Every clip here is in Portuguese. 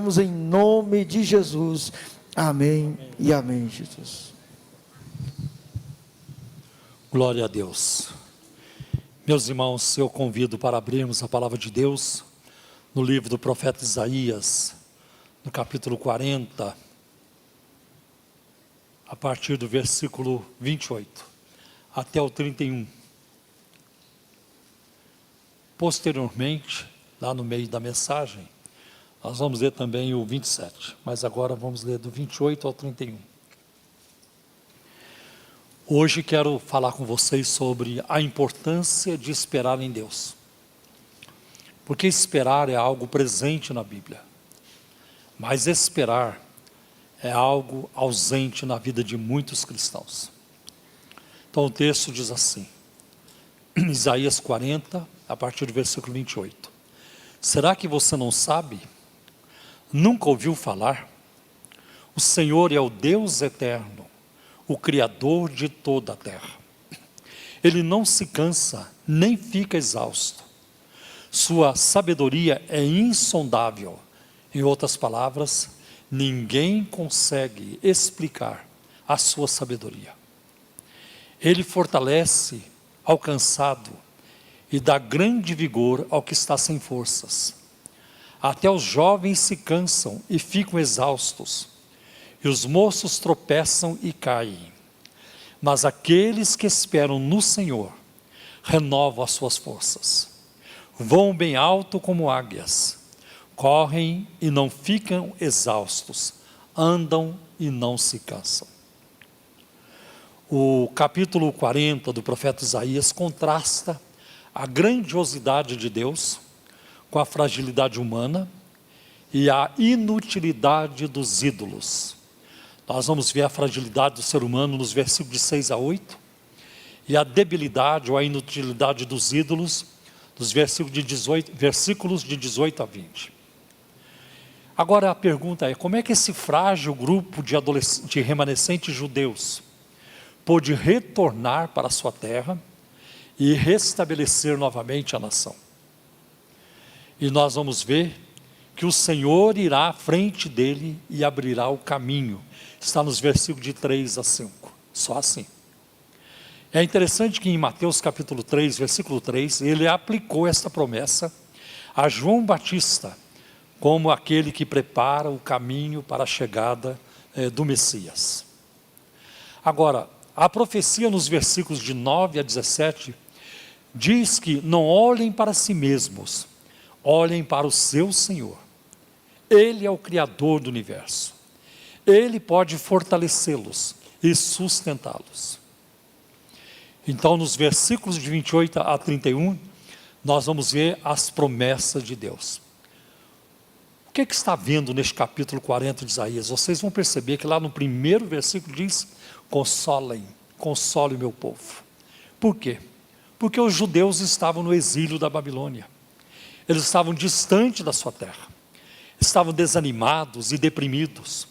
oramos em nome de Jesus. Amém e amém, Jesus. Glória a Deus. Meus irmãos, eu convido para abrirmos a palavra de Deus no livro do profeta Isaías, no capítulo 40, a partir do versículo 28 até o 31. Posteriormente, lá no meio da mensagem, nós vamos ler também o 27, mas agora vamos ler do 28 ao 31. Hoje quero falar com vocês sobre a importância de esperar em Deus. Porque esperar é algo presente na Bíblia, mas esperar é algo ausente na vida de muitos cristãos. Então o texto diz assim, Isaías 40, a partir do versículo 28. Será que você não sabe? Nunca ouviu falar? O Senhor é o Deus eterno, o Criador de toda a terra. Ele não se cansa, nem fica exausto. Sua sabedoria é insondável. Em outras palavras, ninguém consegue explicar a sua sabedoria. Ele fortalece ao cansado e dá grande vigor ao que está sem forças. Até os jovens se cansam e ficam exaustos, e os moços tropeçam e caem. Mas aqueles que esperam no Senhor renovam as suas forças. Voam bem alto como águias, correm e não ficam exaustos, andam e não se cansam. O capítulo 40 do profeta Isaías contrasta a grandiosidade de Deus com a fragilidade humana e a inutilidade dos ídolos. Nós vamos ver a fragilidade do ser humano nos versículos de 6 a 8 e a debilidade ou a inutilidade dos ídolos dos versículos de 18 a 20. Agora a pergunta é, como é que esse frágil grupo de remanescentes judeus pôde retornar para a sua terra e restabelecer novamente a nação? E nós vamos ver que o Senhor irá à frente dele e abrirá o caminho. Está nos versículos de 3 a 5, só assim. É interessante que em Mateus capítulo 3, versículo 3, ele aplicou esta promessa a João Batista, como aquele que prepara o caminho para a chegada do Messias. Agora, a profecia nos versículos de 9 a 17, diz que não olhem para si mesmos, olhem para o seu Senhor. Ele é o Criador do universo. Ele pode fortalecê-los e sustentá-los. Então, nos versículos de 28 a 31, nós vamos ver as promessas de Deus. O que está vendo neste capítulo 40 de Isaías? Vocês vão perceber que lá no primeiro versículo diz, consolem, console o meu povo. Por quê? Porque os judeus estavam no exílio da Babilônia. Eles estavam distantes da sua terra. Estavam desanimados e deprimidos.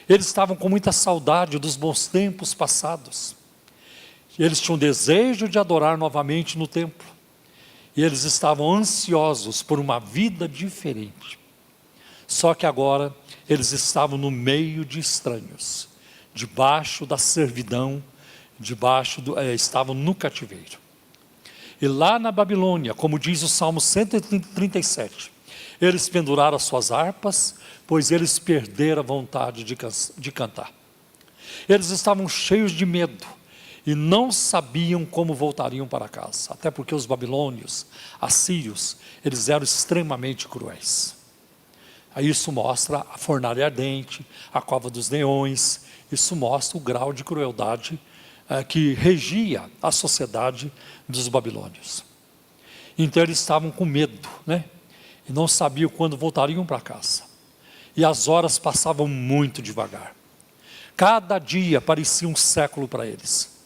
Eles estavam com muita saudade dos bons tempos passados. Eles tinham desejo de adorar novamente no templo. E eles estavam ansiosos por uma vida diferente. Só que agora eles estavam no meio de estranhos, debaixo da servidão, estavam no cativeiro. E lá na Babilônia, como diz o Salmo 137, eles penduraram as suas harpas, pois eles perderam a vontade de cantar. Eles estavam cheios de medo e não sabiam como voltariam para casa, até porque os babilônios, assírios, eles eram extremamente cruéis. Aí isso mostra a fornalha ardente, a cova dos leões, isso mostra o grau de crueldade que regia a sociedade dos babilônios. Então eles estavam com medo, né? E não sabiam quando voltariam para casa. E as horas passavam muito devagar. Cada dia parecia um século para eles.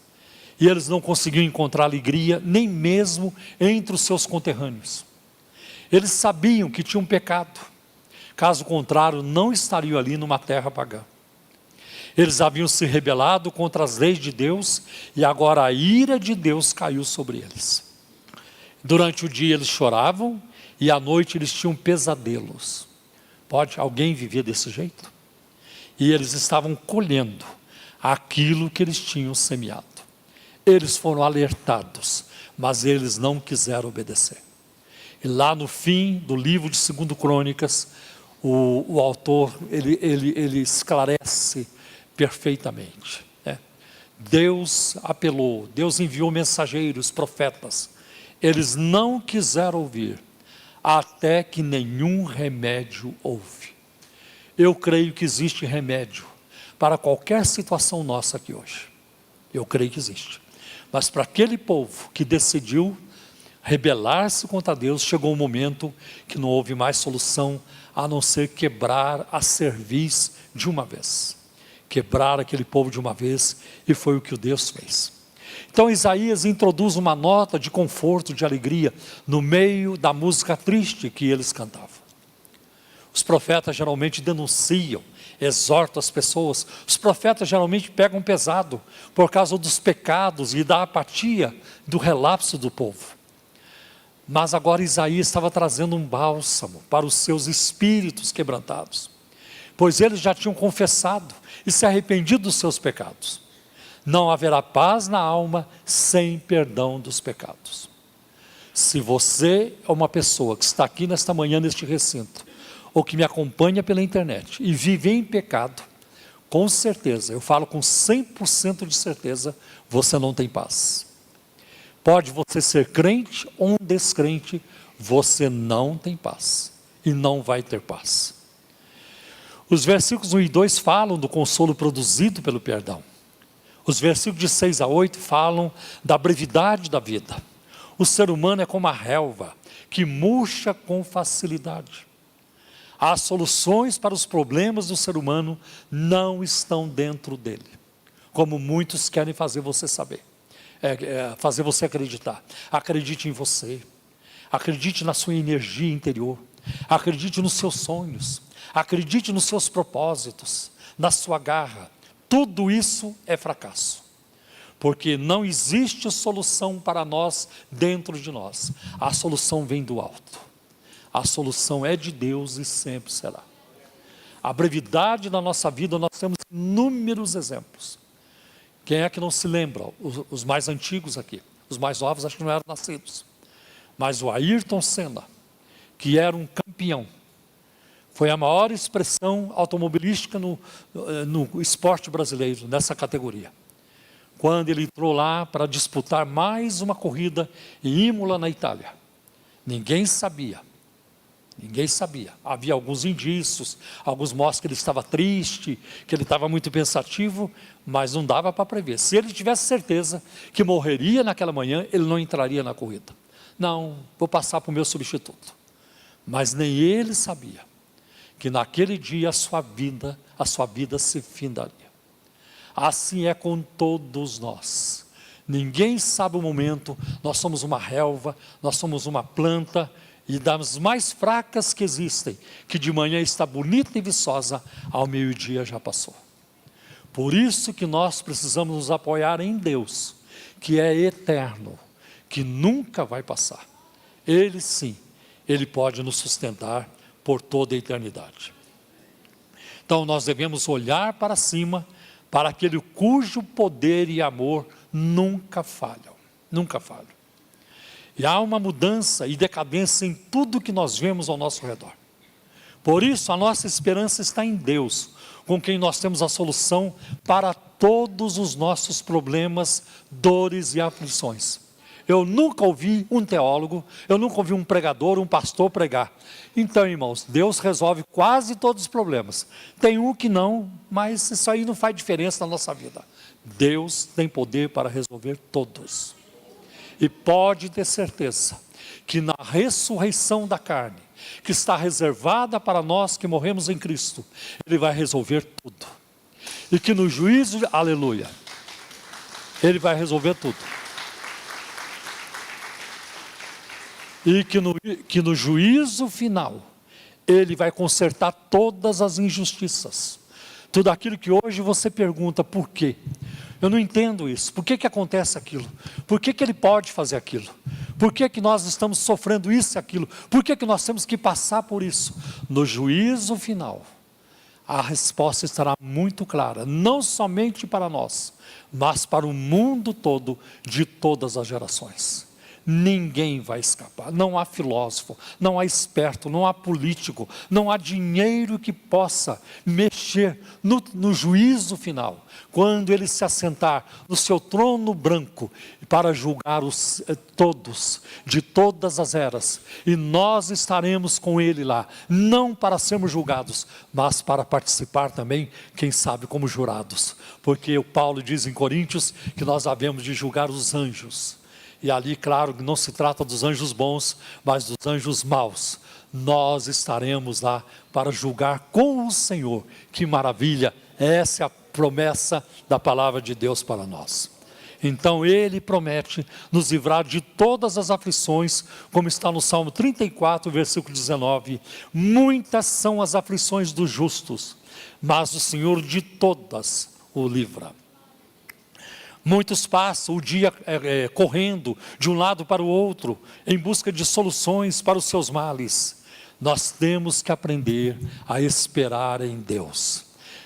E eles não conseguiam encontrar alegria, nem mesmo entre os seus conterrâneos. Eles sabiam que tinham pecado. Caso contrário, não estariam ali numa terra pagã. Eles haviam se rebelado contra as leis de Deus e agora a ira de Deus caiu sobre eles. Durante o dia eles choravam e à noite eles tinham pesadelos. Pode alguém viver desse jeito? E eles estavam colhendo aquilo que eles tinham semeado. Eles foram alertados, mas eles não quiseram obedecer. E lá no fim do livro de 2 Crônicas, o autor, ele esclarece perfeitamente, né? Deus apelou, Deus enviou mensageiros, profetas. Eles não quiseram ouvir, até que nenhum remédio houve. Eu creio que existe remédio para qualquer situação nossa aqui hoje. Eu creio que existe. Mas para aquele povo que decidiu rebelar-se contra Deus, chegou um momento que não houve mais solução a não ser quebrar a cerviz de uma vez. Quebrar aquele povo de uma vez, e foi o que o Deus fez. Então Isaías introduz uma nota de conforto, de alegria, no meio da música triste que eles cantavam. Os profetas geralmente denunciam, exortam as pessoas. Os profetas geralmente pegam pesado por causa dos pecados e da apatia, do relapso do povo. Mas agora Isaías estava trazendo um bálsamo para os seus espíritos quebrantados, pois eles já tinham confessado e se arrependido dos seus pecados. Não haverá paz na alma sem perdão dos pecados. Se você é uma pessoa que está aqui nesta manhã, neste recinto, ou que me acompanha pela internet e vive em pecado, com certeza, eu falo com 100% de certeza, você não tem paz. Pode você ser crente ou um descrente, você não tem paz e não vai ter paz. Os versículos 1 e 2 falam do consolo produzido pelo perdão. Os versículos de 6 a 8 falam da brevidade da vida. O ser humano é como a relva, que murcha com facilidade. As soluções para os problemas do ser humano não estão dentro dele, como muitos querem fazer você saber, fazer você acreditar. Acredite em você, acredite na sua energia interior, acredite nos seus sonhos, acredite nos seus propósitos, na sua garra. Tudo isso é fracasso, porque não existe solução para nós dentro de nós. A solução vem do alto, a solução é de Deus e sempre será. A brevidade da nossa vida, nós temos inúmeros exemplos. Quem é que não se lembra? Os mais antigos aqui, os mais novos acho que não eram nascidos, mas o Ayrton Senna, que era um campeão, foi a maior expressão automobilística no esporte brasileiro, nessa categoria. Quando ele entrou lá para disputar mais uma corrida em Imola, na Itália, ninguém sabia. Havia alguns indícios, alguns mostram que ele estava triste, que ele estava muito pensativo, mas não dava para prever. Se ele tivesse certeza que morreria naquela manhã, ele não entraria na corrida. Não, vou passar para o meu substituto. Mas nem ele sabia que naquele dia a sua vida se findaria. Assim é com todos nós. Ninguém sabe o momento. Nós somos uma relva, nós somos uma planta, e das mais fracas que existem, que de manhã está bonita e viçosa, ao meio-dia já passou. Por isso que nós precisamos nos apoiar em Deus, que é eterno, que nunca vai passar. Ele sim, Ele pode nos sustentar por toda a eternidade. Então nós devemos olhar para cima, para aquele cujo poder e amor nunca falham, nunca falham. E há uma mudança e decadência em tudo que nós vemos ao nosso redor. Por isso a nossa esperança está em Deus, com quem nós temos a solução para todos os nossos problemas, dores e aflições. Eu nunca ouvi um teólogo, eu nunca ouvi um pregador, um pastor pregar. Então, irmãos, Deus resolve quase todos os problemas. Tem um que não, mas isso aí não faz diferença na nossa vida. Deus tem poder para resolver todos. E pode ter certeza que na ressurreição da carne, que está reservada para nós que morremos em Cristo, Ele vai resolver tudo. E que no juízo, aleluia, Ele vai resolver tudo. E que no juízo final, Ele vai consertar todas as injustiças. Tudo aquilo que hoje você pergunta, por quê? Eu não entendo isso. Por que acontece aquilo? Por que ele pode fazer aquilo? Por que nós estamos sofrendo isso e aquilo? Por que nós temos que passar por isso? No juízo final, a resposta estará muito clara, não somente para nós, mas para o mundo todo, de todas as gerações. Ninguém vai escapar. Não há filósofo, não há esperto, não há político, não há dinheiro que possa mexer no juízo final, quando ele se assentar no seu trono branco para julgar todos, de todas as eras, e nós estaremos com ele lá, não para sermos julgados, mas para participar também, quem sabe, como jurados, porque o Paulo diz em Coríntios que nós havemos de julgar os anjos. E ali, claro, não se trata dos anjos bons, mas dos anjos maus. Nós estaremos lá para julgar com o Senhor. Que maravilha! Essa é a promessa da palavra de Deus para nós. Então Ele promete nos livrar de todas as aflições, como está no Salmo 34, versículo 19. Muitas são as aflições dos justos, mas o Senhor de todas o livra. Muitos passam o dia correndo de um lado para o outro, em busca de soluções para os seus males. Nós temos que aprender a esperar em Deus,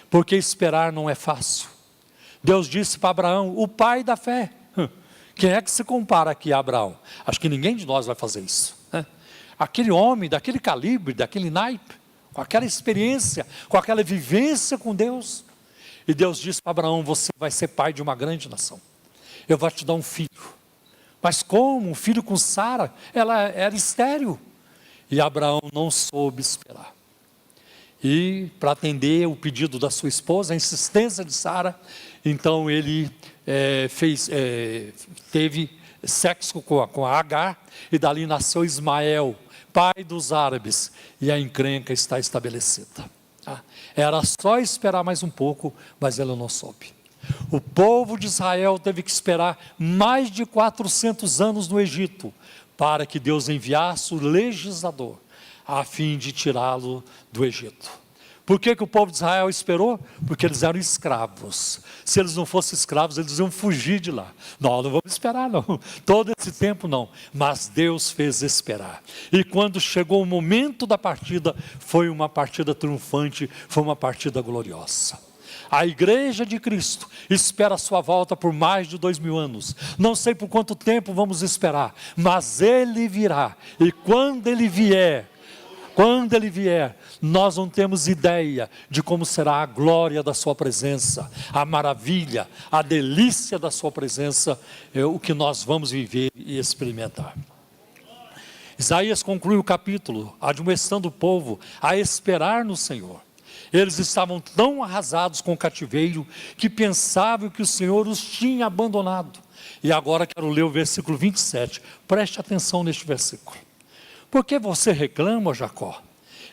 porque esperar não é fácil. Deus disse para Abraão, o pai da fé. Quem é que se compara aqui a Abraão? Acho que ninguém de nós vai fazer isso, né? Aquele homem, daquele calibre, daquele naipe, com aquela experiência, com aquela vivência com Deus. E Deus disse para Abraão, você vai ser pai de uma grande nação. Eu vou te dar um filho. Mas como? Um filho com Sara? Ela era estéril. E Abraão não soube esperar. E para atender o pedido da sua esposa, a insistência de Sara, então ele teve sexo com a Agar, e dali nasceu Ismael, pai dos árabes, e a encrenca está estabelecida. Era só esperar mais um pouco, mas ele não soube. O povo de Israel teve que esperar mais de 400 anos no Egito, para que Deus enviasse o legislador, a fim de tirá-lo do Egito. Por que o povo de Israel esperou? Porque eles eram escravos. Se eles não fossem escravos, eles iam fugir de lá. Não vamos esperar não, todo esse tempo não. Mas Deus fez esperar. E quando chegou o momento da partida, foi uma partida triunfante, foi uma partida gloriosa. A igreja de Cristo espera a sua volta por mais de 2000 anos. Não sei por quanto tempo vamos esperar, mas Ele virá. E quando Ele vier, nós não temos ideia de como será a glória da sua presença, a maravilha, a delícia da sua presença, o que nós vamos viver e experimentar. Isaías conclui o capítulo, admoestando o povo a esperar no Senhor. Eles estavam tão arrasados com o cativeiro, que pensavam que o Senhor os tinha abandonado. E agora quero ler o versículo 27, preste atenção neste versículo. Por que você reclama, Jacó?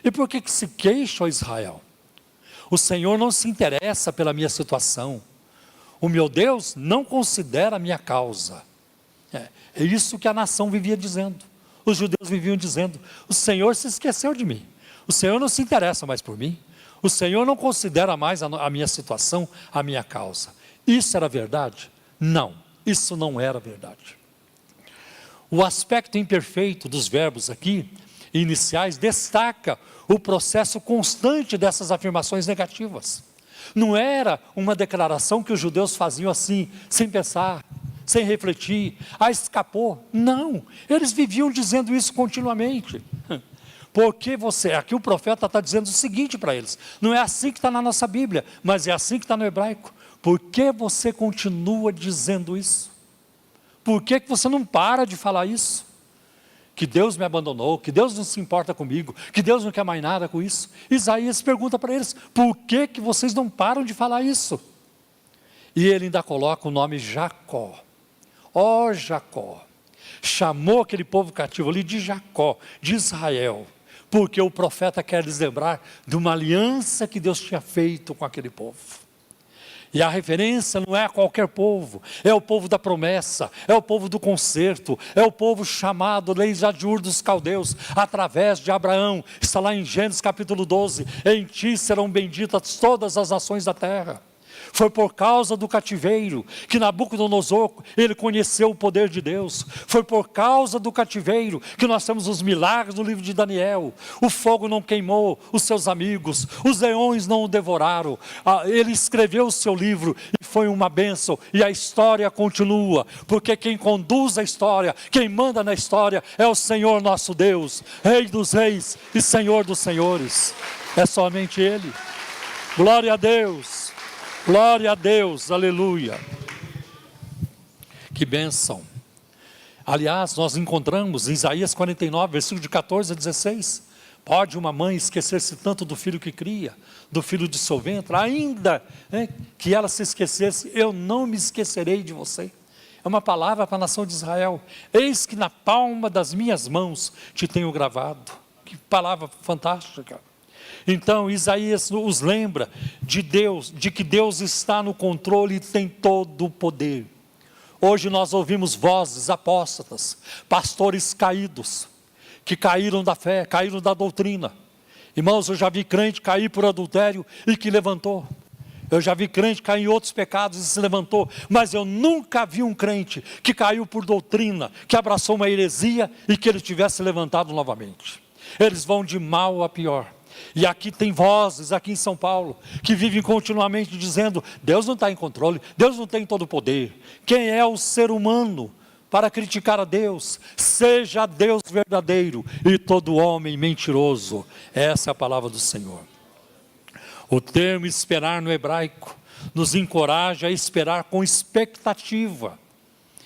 E por que se queixa, ó Israel? O Senhor não se interessa pela minha situação. O meu Deus não considera a minha causa. É isso que a nação vivia dizendo. Os judeus viviam dizendo, o Senhor se esqueceu de mim. O Senhor não se interessa mais por mim. O Senhor não considera mais a minha situação, a minha causa. Isso era verdade? Não, isso não era verdade. O aspecto imperfeito dos verbos aqui, iniciais, destaca o processo constante dessas afirmações negativas. Não era uma declaração que os judeus faziam assim, sem pensar, sem refletir, escapou. Não, eles viviam dizendo isso continuamente. Porque aqui o profeta está dizendo o seguinte para eles, não é assim que está na nossa Bíblia, mas é assim que está no hebraico. Por que você continua dizendo isso? Por que você não para de falar isso? Que Deus me abandonou, que Deus não se importa comigo, que Deus não quer mais nada com isso. Isaías pergunta para eles, por que vocês não param de falar isso? E ele ainda coloca o nome Jacó. Ó Jacó, chamou aquele povo cativo ali de Jacó, de Israel, porque o profeta quer lhes lembrar de uma aliança que Deus tinha feito com aquele povo. E a referência não é a qualquer povo, é o povo da promessa, é o povo do concerto, é o povo chamado desde a Ur dos caldeus, através de Abraão. Está lá em Gênesis capítulo 12, em ti serão benditas todas as nações da terra. Foi por causa do cativeiro que Nabucodonosor, ele conheceu o poder de Deus. Foi por causa do cativeiro que nós temos os milagres no livro de Daniel. O fogo não queimou os seus amigos, os leões não o devoraram. Ele escreveu o seu livro e foi uma bênção. E a história continua, porque quem conduz a história, quem manda na história é o Senhor nosso Deus, Rei dos reis e Senhor dos senhores. É somente Ele. Glória a Deus. Glória a Deus, aleluia. Que bênção. Aliás, nós encontramos em Isaías 49, versículo de 14 a 16. Pode uma mãe esquecer-se tanto do filho que cria, do filho de seu ventre, ainda que ela se esquecesse, eu não me esquecerei de você. É uma palavra para a nação de Israel. Eis que na palma das minhas mãos te tenho gravado. Que palavra fantástica. Então Isaías nos lembra de Deus, de que Deus está no controle e tem todo o poder. Hoje nós ouvimos vozes apóstatas, pastores caídos, que caíram da fé, caíram da doutrina. Irmãos, eu já vi crente cair por adultério e que levantou. Eu já vi crente cair em outros pecados e se levantou. Mas eu nunca vi um crente que caiu por doutrina, que abraçou uma heresia e que ele tivesse levantado novamente. Eles vão de mal a pior. E aqui tem vozes, aqui em São Paulo, que vivem continuamente dizendo, Deus não está em controle, Deus não tem todo o poder. Quem é o ser humano para criticar a Deus? Seja Deus verdadeiro e todo homem mentiroso. Essa é a palavra do Senhor. O termo esperar no hebraico nos encoraja a esperar com expectativa.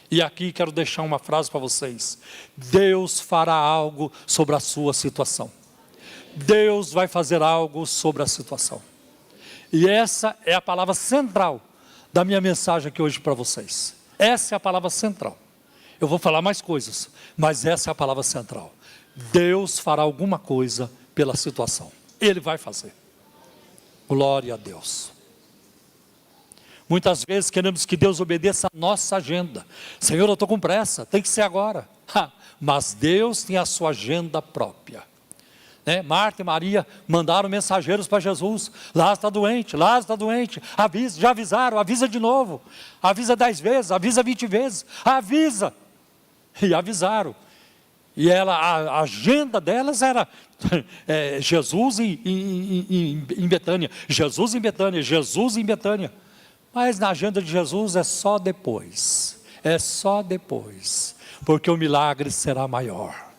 E aqui quero deixar uma frase para vocês. Deus fará algo sobre a sua situação. Deus vai fazer algo sobre a situação. E essa é a palavra central da minha mensagem aqui hoje para vocês. Essa é a palavra central. Eu vou falar mais coisas, mas essa é a palavra central. Deus fará alguma coisa pela situação. Ele vai fazer. Glória a Deus. Muitas vezes queremos que Deus obedeça a nossa agenda. Senhor, eu estou com pressa, tem que ser agora. Mas Deus tem a sua agenda própria. Marta e Maria mandaram mensageiros para Jesus. Lázaro está doente, Lázaro está doente. Avisa, já avisaram, avisa de novo. Avisa 10 vezes, avisa 20 vezes. Avisa. E avisaram. E a agenda delas era Jesus em Betânia. Jesus em Betânia, Jesus em Betânia. Mas na agenda de Jesus é só depois. É só depois. Porque o milagre será maior.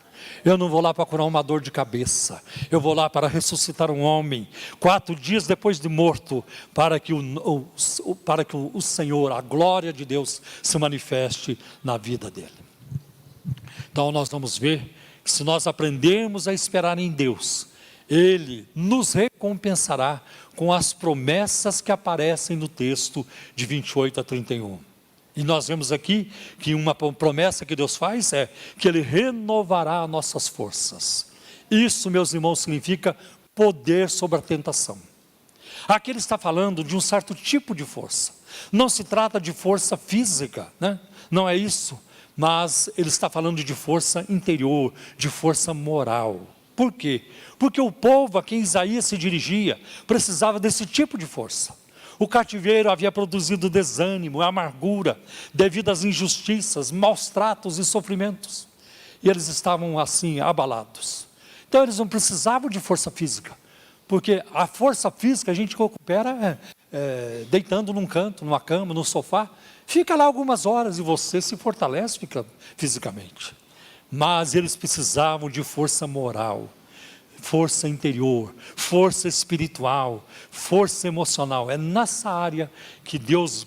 Eu não vou lá para curar uma dor de cabeça. Eu vou lá para ressuscitar um homem 4 dias depois de morto, para que o Senhor, a glória de Deus, se manifeste na vida dele. Então nós vamos ver que se nós aprendermos a esperar em Deus, Ele nos recompensará com as promessas que aparecem no texto de 28 a 31. E nós vemos aqui que uma promessa que Deus faz é que Ele renovará nossas forças. Isso, meus irmãos, significa poder sobre a tentação. Aqui Ele está falando de um certo tipo de força. Não se trata de força física, não é isso. Mas Ele está falando de força interior, de força moral. Por quê? Porque o povo a quem Isaías se dirigia precisava desse tipo de força. O cativeiro havia produzido desânimo, amargura, devido às injustiças, maus tratos e sofrimentos. E eles estavam assim, abalados. Então eles não precisavam de força física, porque a força física a gente recupera deitando num canto, numa cama, no sofá. Fica lá algumas horas e você se fortalece fisicamente. Mas eles precisavam de força moral, força interior, força espiritual, força emocional. É nessa área que Deus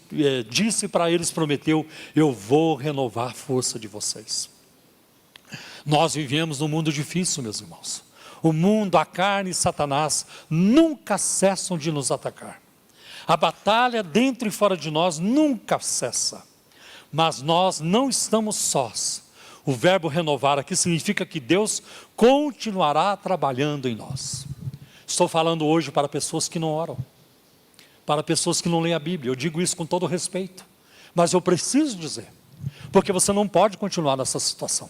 disse para eles, prometeu, eu vou renovar a força de vocês. Nós vivemos num mundo difícil, meus irmãos. O mundo, a carne e Satanás nunca cessam de nos atacar. A batalha dentro e fora de nós nunca cessa. Mas nós não estamos sós. O verbo renovar aqui significa que Deus continuará trabalhando em nós. Estou falando hoje para pessoas que não oram, para pessoas que não leem a Bíblia. Eu digo isso com todo respeito, mas eu preciso dizer, porque você não pode continuar nessa situação.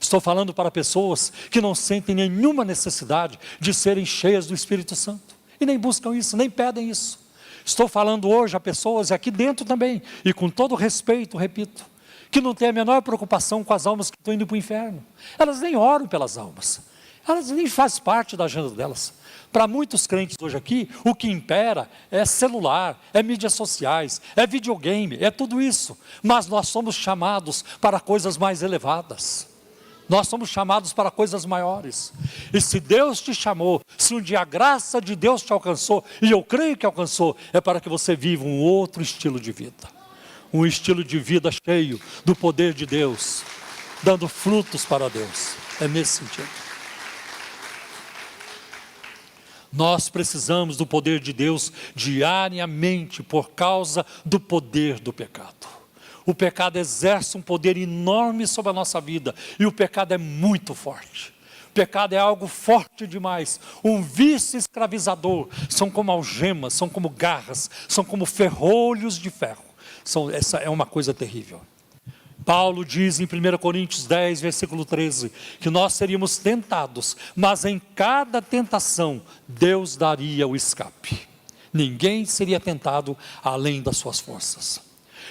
Estou falando para pessoas que não sentem nenhuma necessidade de serem cheias do Espírito Santo, e nem buscam isso, nem pedem isso. Estou falando hoje a pessoas aqui dentro também, e com todo respeito, repito, que não têm a menor preocupação com as almas que estão indo para o inferno. Elas nem oram pelas almas, elas nem fazem parte da agenda delas. Para muitos crentes hoje aqui, o que impera é celular, é mídias sociais, é videogame, é tudo isso. Mas nós somos chamados para coisas mais elevadas. Nós somos chamados para coisas maiores. E se Deus te chamou, se um dia a graça de Deus te alcançou, e eu creio que alcançou, é para que você viva um outro estilo de vida. Um estilo de vida cheio do poder de Deus, dando frutos para Deus. É nesse sentido. Nós precisamos do poder de Deus diariamente por causa do poder do pecado. O pecado exerce um poder enorme sobre a nossa vida e o pecado é muito forte. O pecado é algo forte demais, um vício escravizador. São como algemas, são como garras, são como ferrolhos de ferro. Essa é uma coisa terrível. Paulo diz em 1 Coríntios 10, versículo 13, que nós seríamos tentados, mas em cada tentação, Deus daria o escape. Ninguém seria tentado além das suas forças.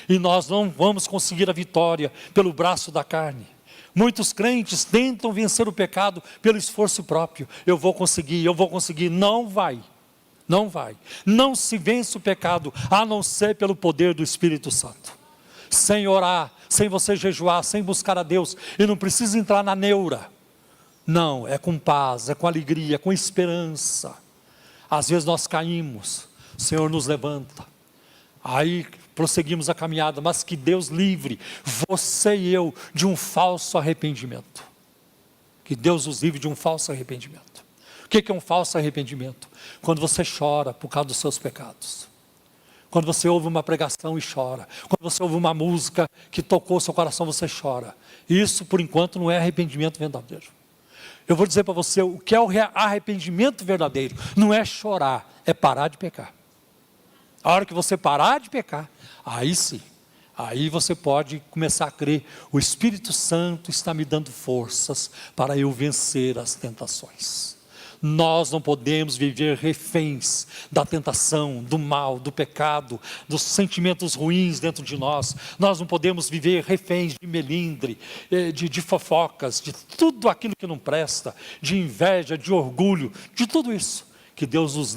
E nós não vamos conseguir a vitória pelo braço da carne. Muitos crentes tentam vencer o pecado pelo esforço próprio. Eu vou conseguir. Não vai. Não vai. Não se vence o pecado, a não ser pelo poder do Espírito Santo. Sem orar, sem você jejuar, sem buscar a Deus, e não precisa entrar na neura. Não, é com paz, é com alegria, com esperança. Às vezes nós caímos, o Senhor nos levanta, aí prosseguimos a caminhada, mas que Deus livre você e eu de um falso arrependimento. Que Deus nos livre de um falso arrependimento. O que é um falso arrependimento? Quando você chora por causa dos seus pecados. Quando você ouve uma pregação e chora. Quando você ouve uma música que tocou seu coração, você chora. Isso, por enquanto, não é arrependimento verdadeiro. Eu vou dizer para você, o que é o arrependimento verdadeiro? Não é chorar, é parar de pecar. A hora que você parar de pecar, aí sim, aí você pode começar a crer, o Espírito Santo está me dando forças para eu vencer as tentações. Nós não podemos viver reféns da tentação, do mal, do pecado, dos sentimentos ruins dentro de nós. Nós não podemos viver reféns de melindre, de fofocas, de tudo aquilo que não presta, de inveja, de orgulho, de tudo isso. Que Deus nos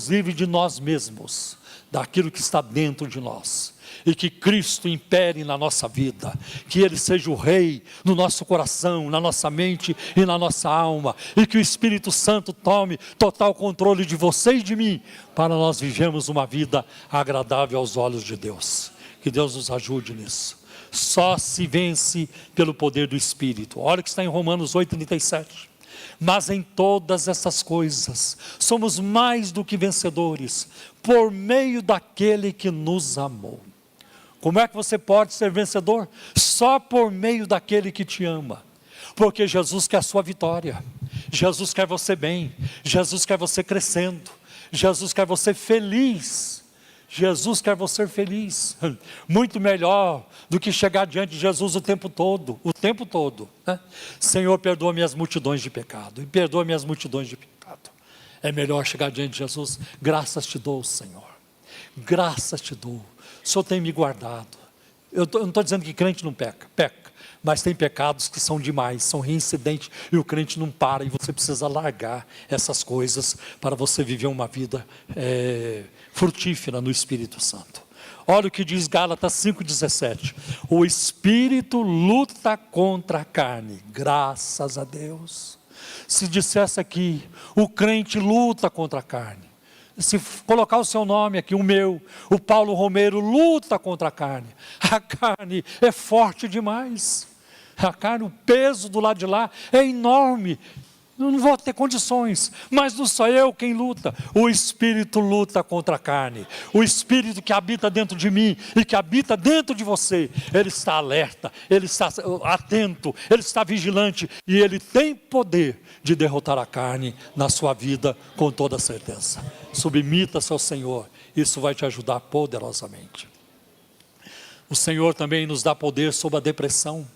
livre de nós mesmos, daquilo que está dentro de nós. E que Cristo impere na nossa vida, que Ele seja o Rei no nosso coração, na nossa mente e na nossa alma, e que o Espírito Santo tome total controle de você e de mim, para nós vivermos uma vida agradável aos olhos de Deus. Que Deus nos ajude nisso. Só se vence pelo poder do Espírito. Olha o que está em Romanos 8,37. Mas em todas essas coisas, somos mais do que vencedores, por meio daquele que nos amou. Como é que você pode ser vencedor? Só por meio daquele que te ama. Porque Jesus quer a sua vitória. Jesus quer você bem. Jesus quer você crescendo. Jesus quer você feliz. Jesus quer você feliz. Muito melhor do que chegar diante de Jesus o tempo todo. O tempo todo, né? Senhor, perdoa minhas multidões de pecado. E perdoa minhas multidões de pecado. É melhor chegar diante de Jesus. Graças te dou, Senhor. Graças te dou. O Senhor tem me guardado. Eu não estou dizendo que crente não peca, mas tem pecados que são demais, são reincidentes, e o crente não para, e você precisa largar essas coisas, para você viver uma vida frutífera no Espírito Santo. Olha o que diz Gálatas 5,17, o Espírito luta contra a carne, graças a Deus. Se dissesse aqui, o crente luta contra a carne, se colocar o seu nome aqui, o meu, o Paulo Romero, luta contra a carne é forte demais, a carne, o peso do lado de lá é enorme, eu não vou ter condições, mas não sou eu quem luta, o Espírito luta contra a carne, o Espírito que habita dentro de mim, e que habita dentro de você, ele está alerta, ele está atento, ele está vigilante, e ele tem poder de derrotar a carne na sua vida, com toda certeza. Submita-se ao Senhor, isso vai te ajudar poderosamente. O Senhor também nos dá poder sobre a depressão,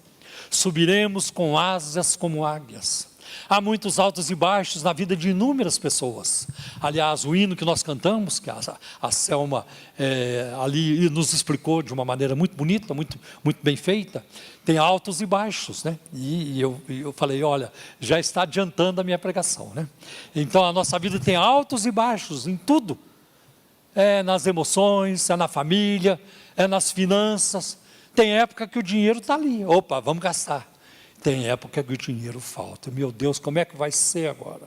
subiremos com asas como águias. Há muitos altos e baixos na vida de inúmeras pessoas. Aliás, o hino que nós cantamos, que a Selma ali nos explicou de uma maneira muito bonita, muito bem feita, tem altos e baixos, né? E eu falei, olha, já está adiantando a minha pregação, né? Então a nossa vida tem altos e baixos em tudo. É nas emoções, é na família, é nas finanças. Tem época que o dinheiro está ali, opa, vamos gastar. Tem época que o dinheiro falta. Meu Deus, como é que vai ser agora?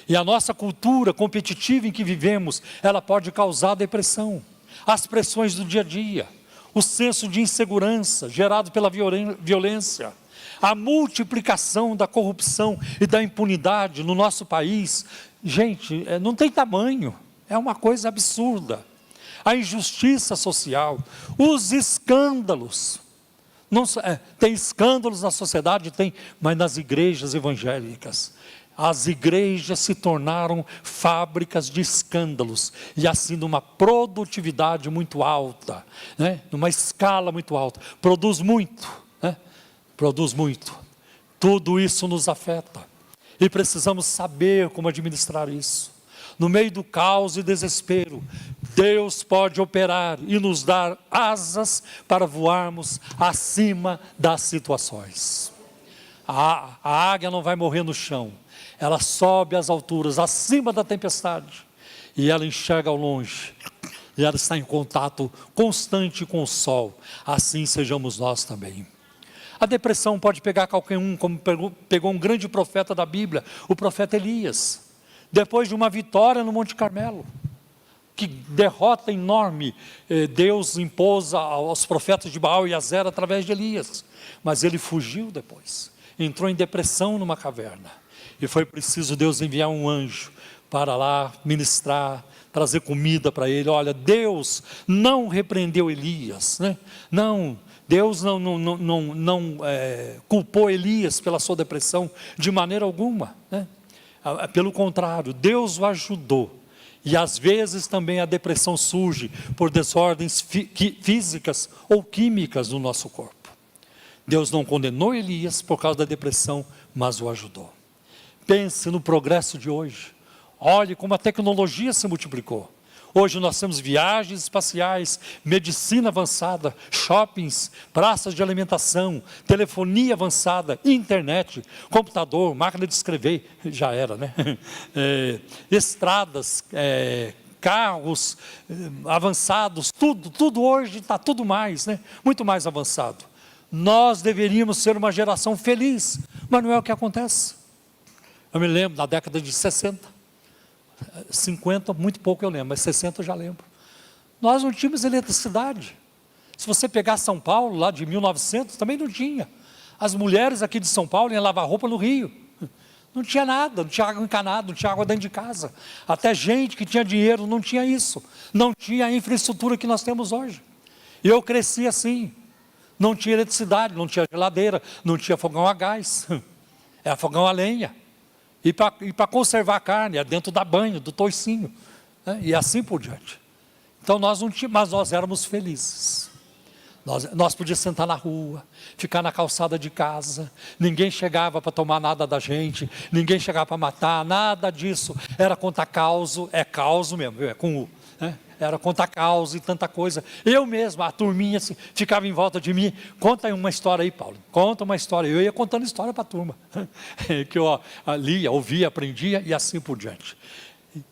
E a nossa cultura competitiva em que vivemos, ela pode causar depressão. As pressões do dia a dia, o senso de insegurança gerado pela violência, a multiplicação da corrupção e da impunidade no nosso país. Gente, não tem tamanho, é uma coisa absurda. A injustiça social, os escândalos. Tem escândalos na sociedade, tem, mas nas igrejas evangélicas, as igrejas se tornaram fábricas de escândalos, e assim numa produtividade muito alta, né? Numa escala muito alta, produz muito, né? Produz muito, tudo isso nos afeta, e precisamos saber como administrar isso. No meio do caos e desespero, Deus pode operar e nos dar asas para voarmos acima das situações. A águia não vai morrer no chão, ela sobe às alturas, acima da tempestade, e ela enxerga ao longe, e ela está em contato constante com o sol. Assim sejamos nós também. A depressão pode pegar qualquer um, como pegou um grande profeta da Bíblia, o profeta Elias. Depois de uma vitória no Monte Carmelo, que derrota enorme Deus impôs aos profetas de Baal e Azera através de Elias, mas ele fugiu depois, entrou em depressão numa caverna, e foi preciso Deus enviar um anjo para lá ministrar, trazer comida para ele. Olha, Deus não repreendeu Elias, né? Não, Deus não culpou Elias pela sua depressão de maneira alguma, né? Pelo contrário, Deus o ajudou. E às vezes também a depressão surge por desordens físicas ou químicas no nosso corpo. Deus não condenou Elias por causa da depressão, mas o ajudou. Pense no progresso de hoje. Olhe como a tecnologia se multiplicou. Hoje nós temos viagens espaciais, medicina avançada, shoppings, praças de alimentação, telefonia avançada, internet, computador, máquina de escrever, já era, né? Estradas, carros avançados, tudo hoje está tudo mais, né? Muito mais avançado. Nós deveríamos ser uma geração feliz, mas não é o que acontece. Eu me lembro, na década de 60, 50, muito pouco eu lembro, mas 60 eu já lembro. Nós não tínhamos eletricidade. Se você pegar São Paulo, lá de 1900, também não tinha. As mulheres aqui de São Paulo iam lavar roupa no rio. Não tinha nada, não tinha água encanada, não tinha água dentro de casa. Até gente que tinha dinheiro não tinha isso. Não tinha a infraestrutura que nós temos hoje. E eu cresci assim. Não tinha eletricidade, não tinha geladeira, não tinha fogão a gás. Era fogão a lenha. E para conservar a carne, dentro da banha, do toicinho, né? E assim por diante. Então nós não tínhamos, mas nós éramos felizes. Nós podíamos sentar na rua, ficar na calçada de casa, ninguém chegava para tomar nada da gente, ninguém chegava para matar, nada disso. Era contar causo, é causo mesmo, é com U, né? Era contar causa e tanta coisa. Eu mesmo, a turminha assim, ficava em volta de mim. Conta uma história aí, Paulo. Conta uma história. Eu ia contando história para a turma. Que eu lia, ouvia, aprendia e assim por diante.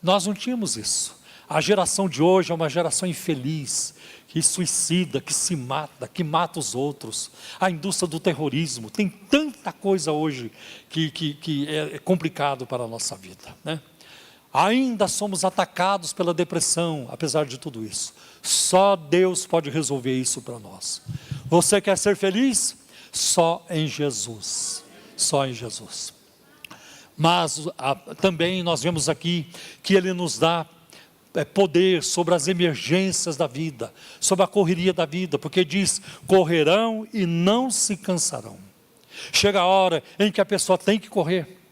Nós não tínhamos isso. A geração de hoje é uma geração infeliz, que suicida, que se mata, que mata os outros. A indústria do terrorismo. Tem tanta coisa hoje que é complicado para a nossa vida, né? Ainda somos atacados pela depressão, apesar de tudo isso. Só Deus pode resolver isso para nós. Você quer ser feliz? Só em Jesus. Só em Jesus. Mas também nós vemos aqui que Ele nos dá poder sobre as emergências da vida, sobre a correria da vida, porque diz, correrão e não se cansarão. Chega a hora em que a pessoa tem que correr.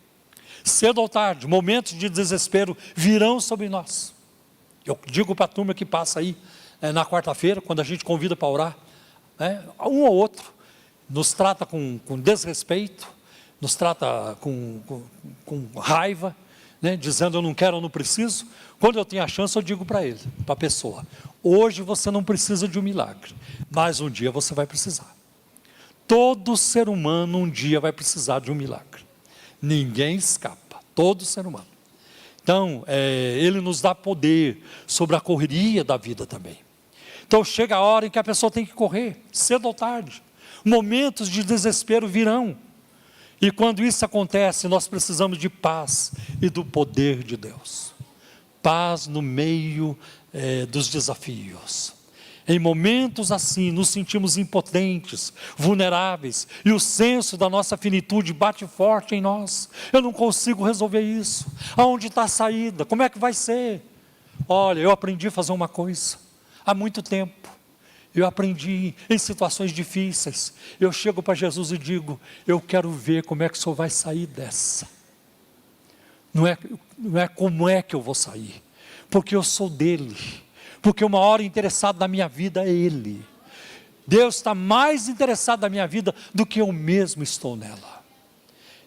Cedo ou tarde, momentos de desespero virão sobre nós. Eu digo para a turma que passa aí, na quarta-feira, quando a gente convida para orar, um ou outro nos trata com desrespeito, nos trata com raiva, né, dizendo eu não quero, eu não preciso. Quando eu tenho a chance, eu digo para ele, para a pessoa: hoje você não precisa de um milagre, mas um dia você vai precisar. Todo ser humano um dia vai precisar de um milagre. Ninguém escapa, todo ser humano. Então, ele nos dá poder sobre a correria da vida também. Então chega a hora em que a pessoa tem que correr, cedo ou tarde. Momentos de desespero virão. E quando isso acontece, nós precisamos de paz e do poder de Deus. Paz no meio dos desafios. Em momentos assim, nos sentimos impotentes, vulneráveis, e o senso da nossa finitude bate forte em nós. Eu não consigo resolver isso. Aonde está a saída? Como é que vai ser? Olha, eu aprendi a fazer uma coisa há muito tempo. Eu aprendi em situações difíceis. Eu chego para Jesus e digo: eu quero ver como é que o Senhor vai sair dessa. Não é como é que eu vou sair, porque eu sou dele, porque o maior interessado na minha vida é Ele. Deus está mais interessado na minha vida do que eu mesmo estou nela.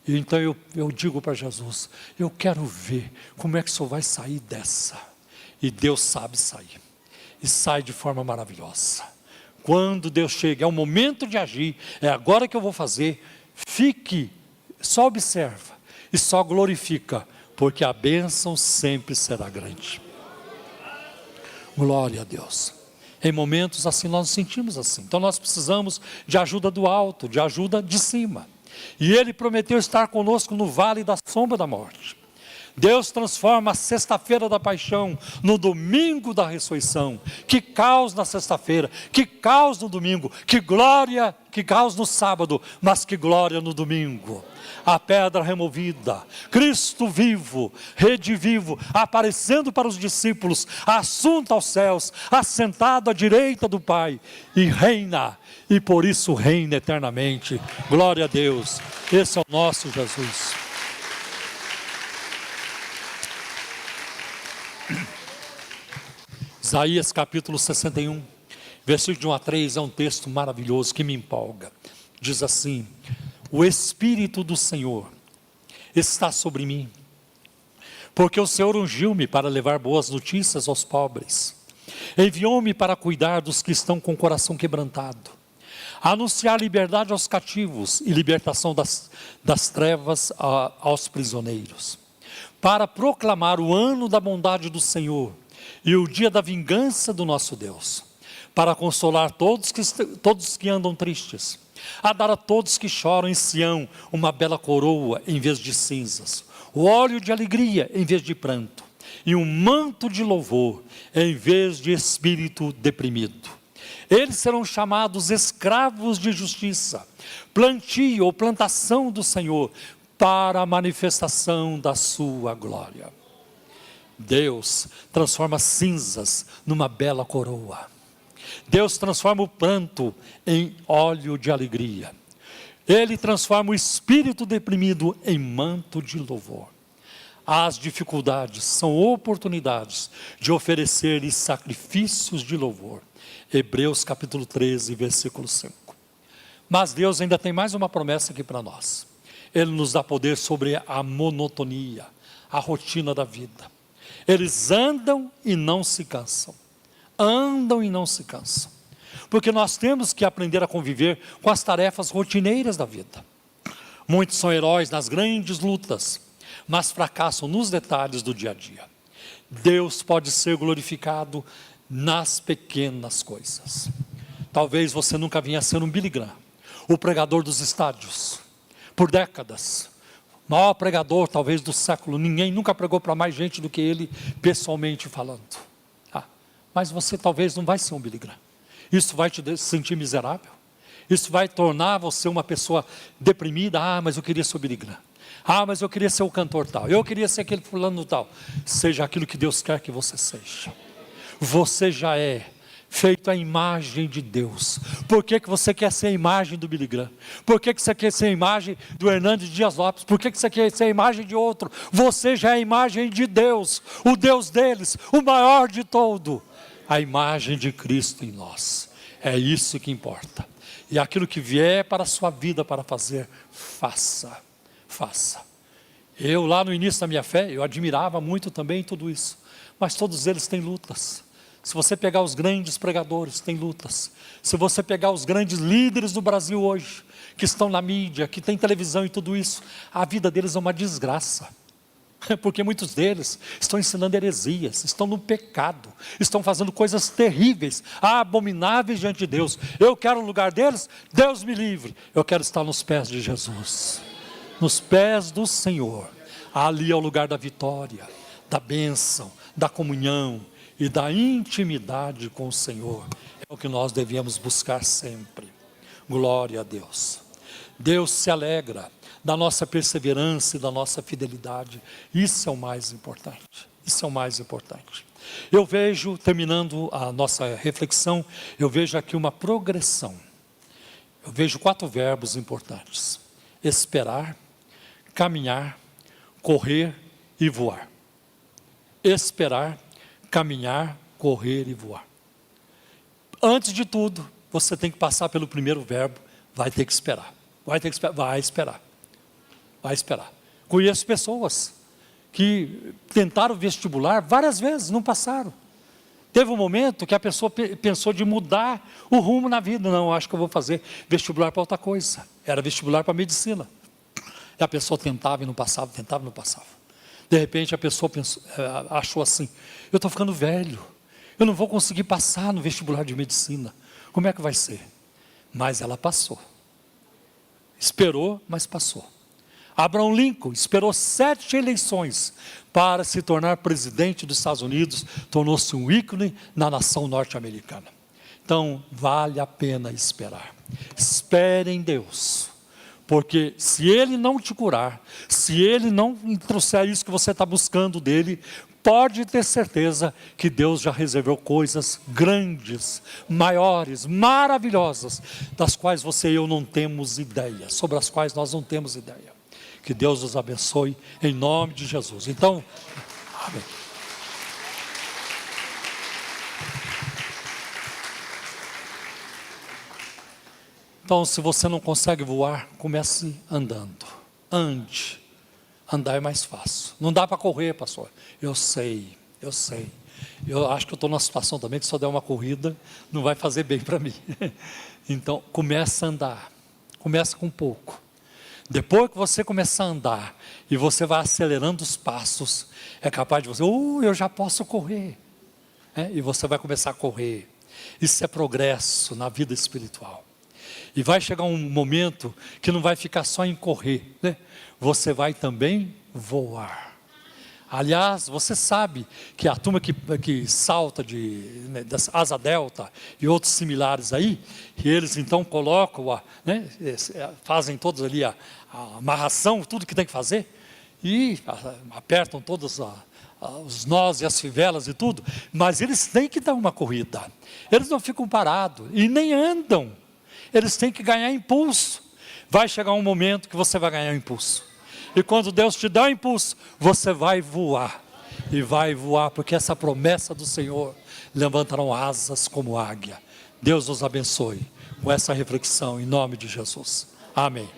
E então eu digo para Jesus: eu quero ver como é que o Senhor vai sair dessa. E Deus sabe sair, e sai de forma maravilhosa. Quando Deus chega, é o momento de agir, é agora que eu vou fazer. Fique, só observa e só glorifica, porque a bênção sempre será grande. Glória a Deus. Em momentos assim nós nos sentimos assim. Então nós precisamos de ajuda do alto, de ajuda de cima. E Ele prometeu estar conosco no vale da sombra da morte. Deus transforma a sexta-feira da paixão no domingo da ressurreição. Que caos na sexta-feira, que caos no domingo, que glória, que caos no sábado, mas que glória no domingo. A pedra removida, Cristo vivo, redivivo, aparecendo para os discípulos, assunto aos céus, assentado à direita do Pai, e reina, e por isso reina eternamente. Glória a Deus. Esse é o nosso Jesus. Isaías capítulo 61, versículo de 1 a 3, é um texto maravilhoso que me empolga. Diz assim: o Espírito do Senhor está sobre mim, porque o Senhor ungiu-me para levar boas notícias aos pobres, enviou-me para cuidar dos que estão com o coração quebrantado, anunciar liberdade aos cativos e libertação das trevas aos prisioneiros, para proclamar o ano da bondade do Senhor e o dia da vingança do nosso Deus, para consolar todos que andam tristes, a dar a todos que choram em Sião uma bela coroa em vez de cinzas, o óleo de alegria em vez de pranto, e um manto de louvor em vez de espírito deprimido. Eles serão chamados escravos de justiça, plantio ou plantação do Senhor, para a manifestação da sua glória. Deus transforma cinzas numa bela coroa. Deus transforma o pranto em óleo de alegria. Ele transforma o espírito deprimido em manto de louvor. As dificuldades são oportunidades de oferecer sacrifícios de louvor. Hebreus capítulo 13, versículo 5. Mas Deus ainda tem mais uma promessa aqui para nós. Ele nos dá poder sobre a monotonia, a rotina da vida. Eles andam e não se cansam. Andam e não se cansam. Porque nós temos que aprender a conviver com as tarefas rotineiras da vida. Muitos são heróis nas grandes lutas, mas fracassam nos detalhes do dia a dia. Deus pode ser glorificado nas pequenas coisas. Talvez você nunca vinha ser um Billy Graham, o pregador dos estádios, por décadas. Maior pregador talvez do século, ninguém nunca pregou para mais gente do que ele, pessoalmente falando. Mas você talvez não vai ser um Billy Graham. Isso vai te sentir miserável, isso vai tornar você uma pessoa deprimida. Mas eu queria ser o Billy Graham, mas eu queria ser o cantor tal, eu queria ser aquele fulano tal. Seja aquilo que Deus quer que você seja. Você já é feito à imagem de Deus. Por que você quer ser a imagem do Billy Graham? Por que você quer ser a imagem do Hernandes Dias Lopes? Por que você quer ser a imagem de outro? Você já é a imagem de Deus, o Deus deles, o maior de todo. A imagem de Cristo em nós. É isso que importa. E aquilo que vier para a sua vida para fazer, faça. faça. Eu lá no início da minha fé, eu admirava muito também tudo isso. Mas todos eles têm lutas. Se você pegar os grandes pregadores, tem lutas. Se você pegar os grandes líderes do Brasil hoje, que estão na mídia, que tem televisão e tudo isso, a vida deles é uma desgraça. Porque muitos deles estão ensinando heresias, estão no pecado, estão fazendo coisas terríveis, abomináveis diante de Deus. Eu quero o lugar deles, Deus me livre. Eu quero estar nos pés de Jesus, nos pés do Senhor. Ali é o lugar da vitória, da bênção, da comunhão e da intimidade com o Senhor. É o que nós devemos buscar sempre. Glória a Deus. Deus se alegra da nossa perseverança e da nossa fidelidade. Isso é o mais importante. Isso é o mais importante. Eu vejo, terminando a nossa reflexão, eu vejo aqui uma progressão. Eu vejo 4 verbos importantes: esperar, caminhar, correr e voar. Esperar, caminhar, correr e voar. Antes de tudo, você tem que passar pelo primeiro verbo, vai ter que esperar. Vai ter que esperar, vai esperar. Vai esperar. Conheço pessoas que tentaram vestibular várias vezes, não passaram. Teve um momento que a pessoa pensou de mudar o rumo na vida. Não, acho que eu vou fazer vestibular para outra coisa. Era vestibular para medicina. E a pessoa tentava e não passava, tentava e não passava. De repente a pessoa achou assim: eu estou ficando velho, eu não vou conseguir passar no vestibular de medicina. Como é que vai ser? Mas ela passou. Esperou, mas passou. Abraham Lincoln esperou 7 eleições para se tornar presidente dos Estados Unidos, tornou-se um ícone na nação norte-americana. Então, vale a pena esperar. Espere em Deus, porque se Ele não te curar, se Ele não trouxer isso que você está buscando dEle, pode ter certeza que Deus já reservou coisas grandes, maiores, maravilhosas, das quais você e eu não temos ideia, sobre as quais nós não temos ideia. Que Deus nos abençoe, em nome de Jesus. Então, amém. Então, se você não consegue voar, comece andando. Ande. Andar é mais fácil. Não dá para correr, pastor. Eu sei. Eu acho que eu estou numa situação também que se eu der uma corrida, não vai fazer bem para mim. Então, comece a andar. Comece com pouco. Depois que você começar a andar e você vai acelerando os passos, é capaz de você, eu já posso correr. E você vai começar a correr. Isso é progresso na vida espiritual. E vai chegar um momento que não vai ficar só em correr, né? Você vai também voar. Aliás, você sabe que a turma que salta das asa delta e outros similares aí, que eles então colocam, fazem todos ali a amarração, tudo que tem que fazer, e apertam todos os nós e as fivelas e tudo, mas eles têm que dar uma corrida. Eles não ficam parados e nem andam. Eles têm que ganhar impulso. Vai chegar um momento que você vai ganhar impulso. E quando Deus te dá o impulso, você vai voar. E vai voar, porque essa promessa do Senhor, levantarão asas como águia. Deus nos abençoe com essa reflexão, em nome de Jesus. Amém.